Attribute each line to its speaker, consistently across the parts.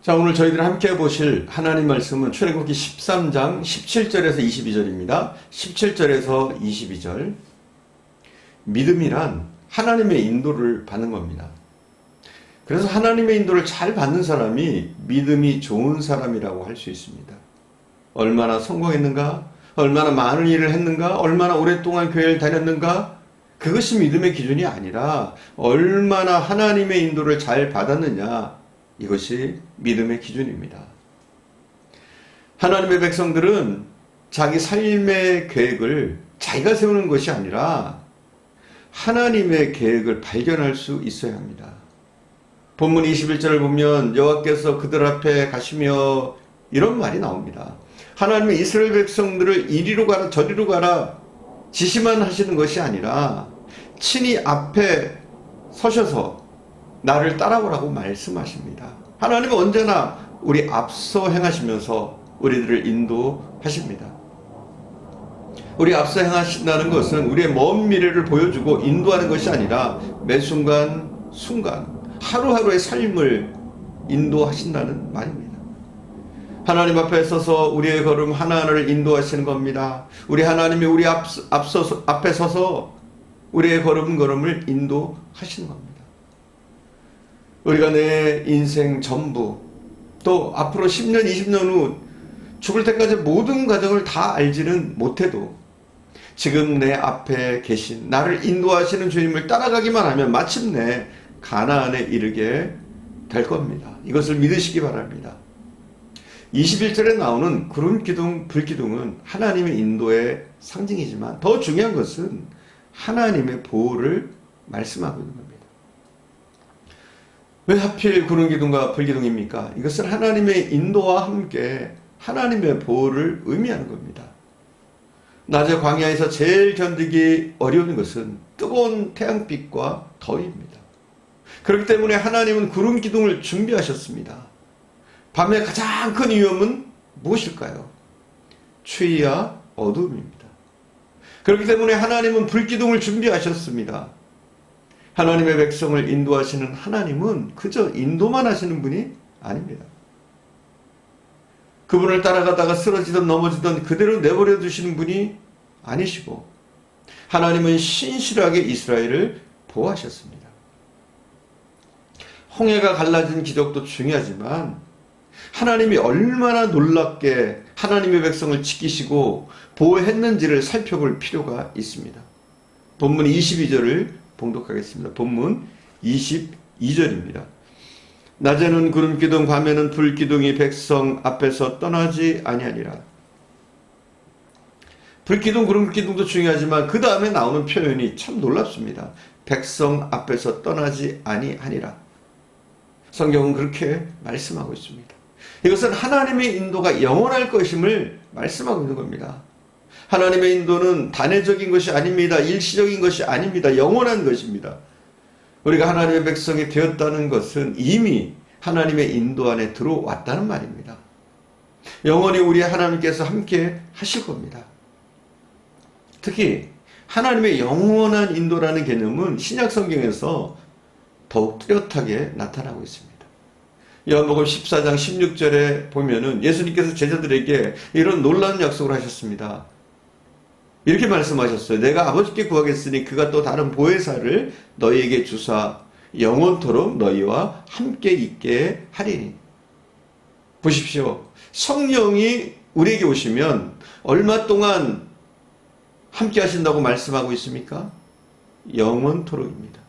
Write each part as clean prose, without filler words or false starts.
Speaker 1: 자, 오늘 저희들이 함께 보실 하나님 말씀은 출애굽기 13장 17절에서 22절입니다. 17절에서 22절. 믿음이란 하나님의 인도를 받는 겁니다. 그래서 하나님의 인도를 잘 받는 사람이 믿음이 좋은 사람이라고 할 수 있습니다. 얼마나 성공했는가? 얼마나 많은 일을 했는가? 얼마나 오랫동안 교회를 다녔는가? 그것이 믿음의 기준이 아니라 얼마나 하나님의 인도를 잘 받았느냐, 이것이 믿음의 기준입니다. 하나님의 백성들은 자기 삶의 계획을 자기가 세우는 것이 아니라 하나님의 계획을 발견할 수 있어야 합니다. 본문 21절을 보면 여호와께서 그들 앞에 가시며 이런 말이 나옵니다. 하나님은 이스라엘 백성들을 이리로 가라 저리로 가라 지시만 하시는 것이 아니라 친히 앞에 서셔서 나를 따라오라고 말씀하십니다. 하나님은 언제나 우리 앞서 행하시면서 우리들을 인도하십니다. 우리 앞서 행하신다는 것은 우리의 먼 미래를 보여주고 인도하는 것이 아니라 매 순간 하루하루의 삶을 인도하신다는 말입니다. 하나님 앞에 서서 우리의 걸음 하나하나를 인도하시는 겁니다. 우리 하나님이 우리 앞에 서서 우리의 걸음을 인도하시는 겁니다. 우리가 내 인생 전부, 또 앞으로 10년, 20년 후 죽을 때까지 모든 과정을 다 알지는 못해도 지금 내 앞에 계신 나를 인도하시는 주님을 따라가기만 하면 마침내 가나안에 이르게 될 겁니다. 이것을 믿으시기 바랍니다. 21절에 나오는 구름 기둥, 불 기둥은 하나님의 인도의 상징이지만 더 중요한 것은 하나님의 보호를 말씀하고 있는 겁니다. 왜 하필 구름 기둥과 불 기둥입니까? 이것은 하나님의 인도와 함께 하나님의 보호를 의미하는 겁니다. 낮에 광야에서 제일 견디기 어려운 것은 뜨거운 태양빛과 더위입니다. 그렇기 때문에 하나님은 구름 기둥을 준비하셨습니다. 밤에 가장 큰 위험은 무엇일까요? 추위와 어두움입니다. 그렇기 때문에 하나님은 불 기둥을 준비하셨습니다. 하나님의 백성을 인도하시는 하나님은 그저 인도만 하시는 분이 아닙니다. 그분을 따라가다가 쓰러지든 넘어지든 그대로 내버려 두시는 분이 아니시고 하나님은 신실하게 이스라엘을 보호하셨습니다. 홍해가 갈라진 기적도 중요하지만 하나님이 얼마나 놀랍게 하나님의 백성을 지키시고 보호했는지를 살펴볼 필요가 있습니다. 본문 22절을 봉독하겠습니다. 본문 22절입니다. 낮에는 구름 기둥, 밤에는 불 기둥이 백성 앞에서 떠나지 아니하니라. 불 기둥, 구름 기둥도 중요하지만 그 다음에 나오는 표현이 참 놀랍습니다. 백성 앞에서 떠나지 아니하니라. 성경은 그렇게 말씀하고 있습니다. 이것은 하나님의 인도가 영원할 것임을 말씀하고 있는 겁니다. 하나님의 인도는 단회적인 것이 아닙니다. 일시적인 것이 아닙니다. 영원한 것입니다. 우리가 하나님의 백성이 되었다는 것은 이미 하나님의 인도 안에 들어왔다는 말입니다. 영원히 우리 하나님께서 함께 하실 겁니다. 특히 하나님의 영원한 인도라는 개념은 신약 성경에서 더욱 뚜렷하게 나타나고 있습니다. 요한복음 14장 16절에 보면은 예수님께서 제자들에게 이런 놀라운 약속을 하셨습니다. 이렇게 말씀하셨어요. 내가 아버지께 구하겠으니 그가 또 다른 보혜사를 너희에게 주사 영원토록 너희와 함께 있게 하리니. 보십시오. 성령이 우리에게 오시면 얼마 동안 함께 하신다고 말씀하고 있습니까? 영원토록입니다.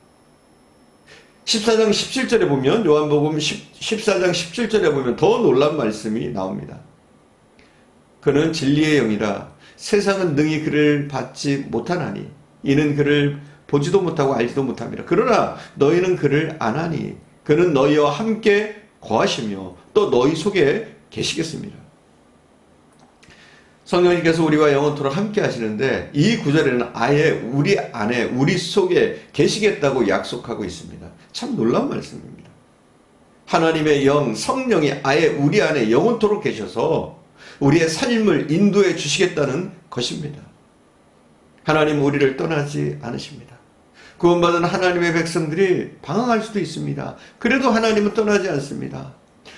Speaker 1: 14장 17절에 보면 요한복음 14장 17절에 보면 더 놀라운 말씀이 나옵니다. 그는 진리의 영이라 세상은 능히 그를 받지 못하나니 이는 그를 보지도 못하고 알지도 못합니다. 그러나 너희는 그를 아나니 그는 너희와 함께 거하시며 또 너희 속에 계시겠습니다. 성령님께서 우리와 영원토록 함께 하시는데 이 구절에는 아예 우리 안에 우리 속에 계시겠다고 약속하고 있습니다. 참 놀라운 말씀입니다. 하나님의 영 성령이 아예 우리 안에 영원토록 계셔서 우리의 삶을 인도해 주시겠다는 것입니다. 하나님은 우리를 떠나지 않으십니다. 구원받은 하나님의 백성들이 방황할 수도 있습니다. 그래도 하나님은 떠나지 않습니다.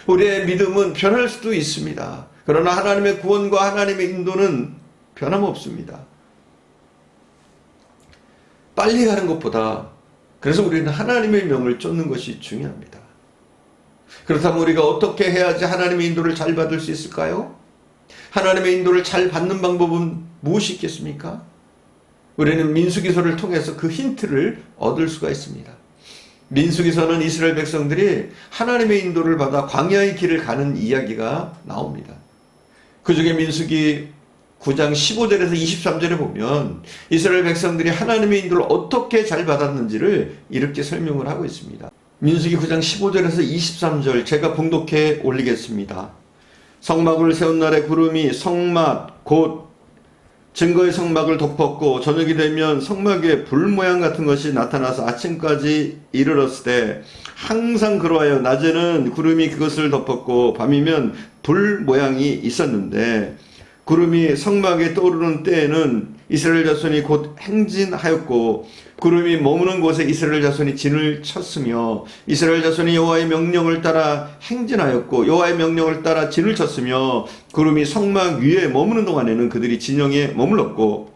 Speaker 1: 우리의 믿음은 변할 수도 있습니다. 그러나 하나님의 구원과 하나님의 인도는 변함없습니다. 빨리 가는 것보다 그래서 우리는 하나님의 명을 쫓는 것이 중요합니다. 그렇다면 우리가 어떻게 해야지 하나님의 인도를 잘 받을 수 있을까요? 하나님의 인도를 잘 받는 방법은 무엇이 있겠습니까? 우리는 민수기서를 통해서 그 힌트를 얻을 수가 있습니다. 민수기서는 이스라엘 백성들이 하나님의 인도를 받아 광야의 길을 가는 이야기가 나옵니다. 그 중에 민수기 9장 15절에서 23절에 보면 이스라엘 백성들이 하나님의 인도를 어떻게 잘 받았는지를 이렇게 설명을 하고 있습니다. 민수기 9장 15절에서 23절 제가 봉독해 올리겠습니다. 성막을 세운 날에 구름이 성막 곧 증거의 성막을 덮었고 저녁이 되면 성막에 불 모양 같은 것이 나타나서 아침까지 이르렀을 때 항상 그러하여 낮에는 구름이 그것을 덮었고 밤이면 불 모양이 있었는데 구름이 성막에 떠오르는 때에는 이스라엘 자손이 곧 행진하였고 구름이 머무는 곳에 이스라엘 자손이 진을 쳤으며 이스라엘 자손이 여호와의 명령을 따라 행진하였고 여호와의 명령을 따라 진을 쳤으며 구름이 성막 위에 머무는 동안에는 그들이 진영에 머물렀고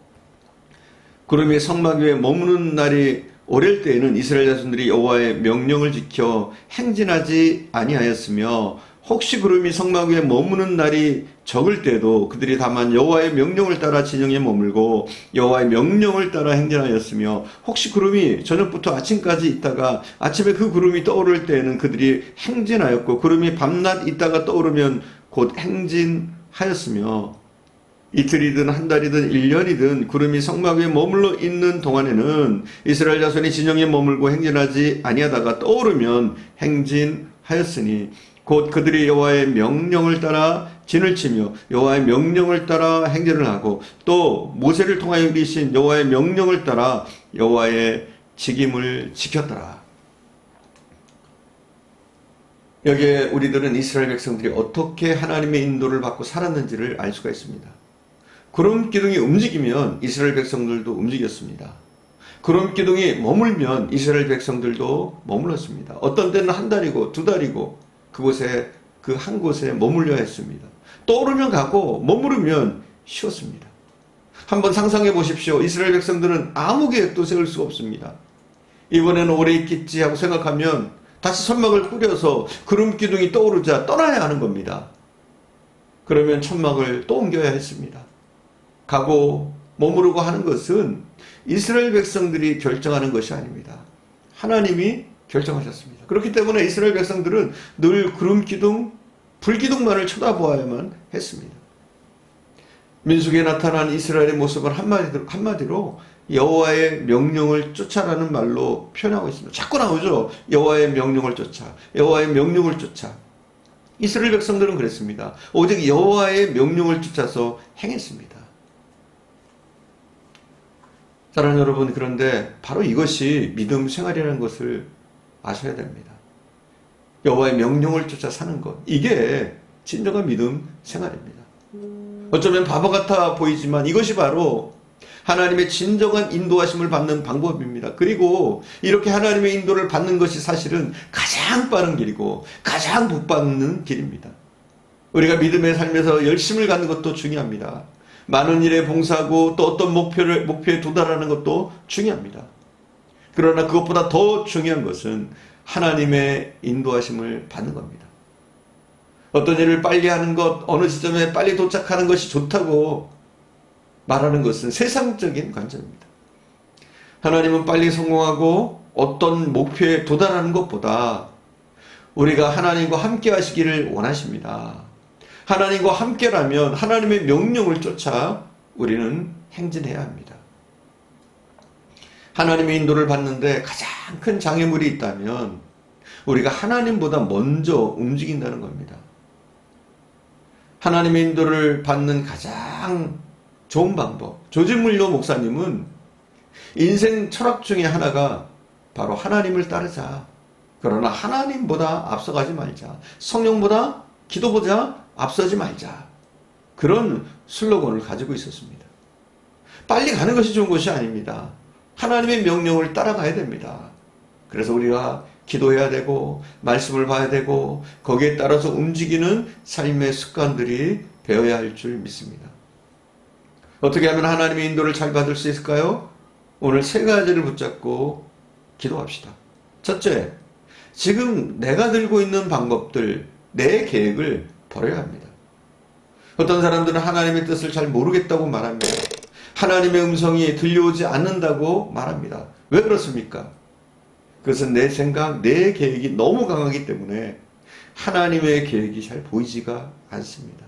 Speaker 1: 구름이 성막 위에 머무는 날이 오랠 때에는 이스라엘 자손들이 여호와의 명령을 지켜 행진하지 아니하였으며 혹시 구름이 성막 위에 머무는 날이 적을 때도 그들이 다만 여호와의 명령을 따라 진영에 머물고 여호와의 명령을 따라 행진하였으며 혹시 구름이 저녁부터 아침까지 있다가 아침에 그 구름이 떠오를 때에는 그들이 행진하였고 구름이 밤낮 있다가 떠오르면 곧 행진하였으며 이틀이든 한 달이든 1년이든 구름이 성막 위에 머물러 있는 동안에는 이스라엘 자손이 진영에 머물고 행진하지 아니하다가 떠오르면 행진하였으니 곧 그들이 여호와의 명령을 따라 진을 치며 여호와의 명령을 따라 행진을 하고 또 모세를 통하여 이르신 여호와의 명령을 따라 여호와의 직임을 지켰더라. 여기에 우리들은 이스라엘 백성들이 어떻게 하나님의 인도를 받고 살았는지를 알 수가 있습니다. 구름 기둥이 움직이면 이스라엘 백성들도 움직였습니다. 구름 기둥이 머물면 이스라엘 백성들도 머물렀습니다. 어떤 때는 한 달이고 두 달이고 그곳에 그 한 곳에 머물려 했습니다. 떠오르면 가고 머무르면 쉬었습니다. 한번 상상해 보십시오. 이스라엘 백성들은 아무 계획도 세울 수가 없습니다. 이번에는 오래 있겠지 하고 생각하면 다시 천막을 꾸려서 구름 기둥이 떠오르자 떠나야 하는 겁니다. 그러면 천막을 또 옮겨야 했습니다. 가고 머무르고 하는 것은 이스라엘 백성들이 결정하는 것이 아닙니다. 하나님이 결정하셨습니다. 그렇기 때문에 이스라엘 백성들은 늘 구름 기둥, 불 기둥만을 쳐다보아야만 했습니다. 민수기에 나타난 이스라엘의 모습은 한마디로 여호와의 명령을 쫓아라는 말로 표현하고 있습니다. 자꾸 나오죠. 여호와의 명령을 쫓아, 여호와의 명령을 쫓아. 이스라엘 백성들은 그랬습니다. 오직 여호와의 명령을 쫓아서 행했습니다. 사랑하는 여러분, 그런데 바로 이것이 믿음 생활이라는 것을 아셔야 됩니다. 여호와의 명령을 쫓아 사는 것, 이게 진정한 믿음 생활입니다. 어쩌면 바보 같아 보이지만 이것이 바로 하나님의 진정한 인도하심을 받는 방법입니다. 그리고 이렇게 하나님의 인도를 받는 것이 사실은 가장 빠른 길이고 가장 복받는 길입니다. 우리가 믿음의 삶에서 열심을 갖는 것도 중요합니다. 많은 일에 봉사하고 또 어떤 목표에 도달하는 것도 중요합니다. 그러나 그것보다 더 중요한 것은 하나님의 인도하심을 받는 겁니다. 어떤 일을 빨리 하는 것, 어느 지점에 빨리 도착하는 것이 좋다고 말하는 것은 세상적인 관점입니다. 하나님은 빨리 성공하고 어떤 목표에 도달하는 것보다 우리가 하나님과 함께 하시기를 원하십니다. 하나님과 함께라면 하나님의 명령을 쫓아 우리는 행진해야 합니다. 하나님의 인도를 받는데 가장 큰 장애물이 있다면 우리가 하나님보다 먼저 움직인다는 겁니다. 하나님의 인도를 받는 가장 좋은 방법, 조지물로 목사님은 인생 철학 중에 하나가 바로 하나님을 따르자. 그러나 하나님보다 앞서가지 말자. 성령보다 기도보다 앞서지 말자. 그런 슬로건을 가지고 있었습니다. 빨리 가는 것이 좋은 것이 아닙니다. 하나님의 명령을 따라가야 됩니다. 그래서 우리가 기도해야 되고 말씀을 봐야 되고 거기에 따라서 움직이는 삶의 습관들이 배워야 할 줄 믿습니다. 어떻게 하면 하나님의 인도를 잘 받을 수 있을까요? 오늘 세 가지를 붙잡고 기도합시다. 첫째, 지금 내가 들고 있는 방법들, 내 계획을 버려야 합니다. 어떤 사람들은 하나님의 뜻을 잘 모르겠다고 말합니다. 하나님의 음성이 들려오지 않는다고 말합니다. 왜 그렇습니까? 그것은 내 생각, 내 계획이 너무 강하기 때문에 하나님의 계획이 잘 보이지가 않습니다.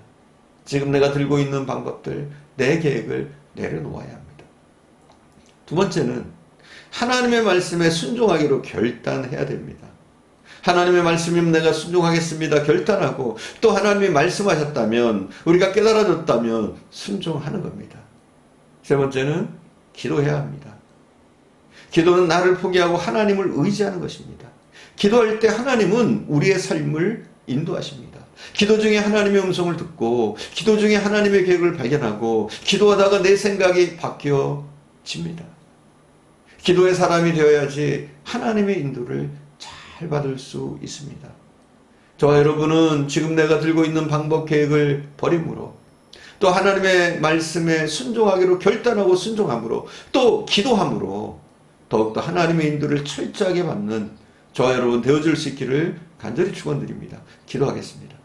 Speaker 1: 지금 내가 들고 있는 방법들, 내 계획을 내려놓아야 합니다. 두 번째는 하나님의 말씀에 순종하기로 결단해야 됩니다. 하나님의 말씀이면 내가 순종하겠습니다. 결단하고 또 하나님이 말씀하셨다면 우리가 깨달아졌다면 순종하는 겁니다. 세 번째는 기도해야 합니다. 기도는 나를 포기하고 하나님을 의지하는 것입니다. 기도할 때 하나님은 우리의 삶을 인도하십니다. 기도 중에 하나님의 음성을 듣고 기도 중에 하나님의 계획을 발견하고 기도하다가 내 생각이 바뀌어집니다. 기도의 사람이 되어야지 하나님의 인도를 잘 받을 수 있습니다. 저와 여러분은 지금 내가 들고 있는 방법 계획을 버림으로 또 하나님의 말씀에 순종하기로 결단하고 순종함으로 또 기도함으로 더욱더 하나님의 인도를 철저하게 받는 저와 여러분 되어줄 수 있기를 간절히 축원드립니다. 기도하겠습니다.